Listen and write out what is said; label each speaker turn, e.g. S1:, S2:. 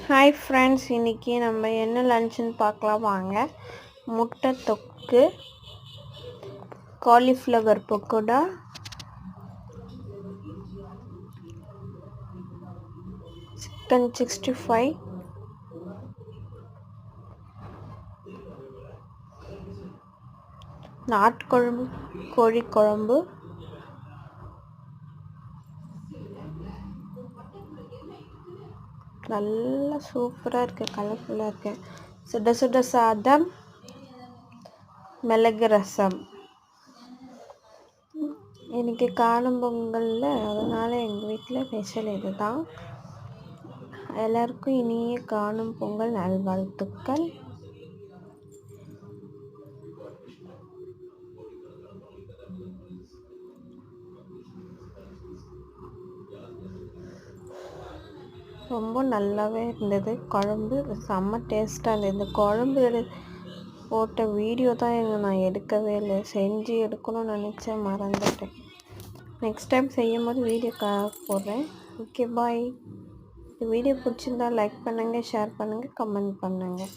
S1: Hi friends, இன்றைக்கி நம்ம என்ன லன்ச்சுன்னு பார்க்கலாம் வாங்க. முட்டை தொக்கு, காலிஃப்ளவர் பக்கோடா, சிக்கன் 65, நாட்டுக்குழம்பு, கோழி குழம்பு, நல்லா சூப்பராக இருக்குது, கலர்ஃபுல்லாக இருக்குது. சுட சுட சாதம், மிளகு ரசம். இன்றைக்கி காணும் பொங்கலில், அதனால் எங்கள் வீட்டில் ஸ்பெஷல் இது தான். எல்லாருக்கும் இனிய காணும் பொங்கல் நல்வாழ்த்துக்கள். ரொம்ப நல்லாவே இருந்தது குழம்பு, செம்ம டேஸ்ட்டாக இருந்தது. இந்த குழம்பு போட்ட வீடியோ தான் நான் எடுக்கவே இல்லை, செஞ்சு எடுக்கணும்னு நினச்சேன், மறந்துட்டேன். நெக்ஸ்ட் டைம் செய்யும் போது வீடியோ போடுறேன். ஓகே, பாய். இந்த வீடியோ பிடிச்சிருந்தா லைக் பண்ணுங்கள், ஷேர் பண்ணுங்கள், கமெண்ட் பண்ணுங்கள்.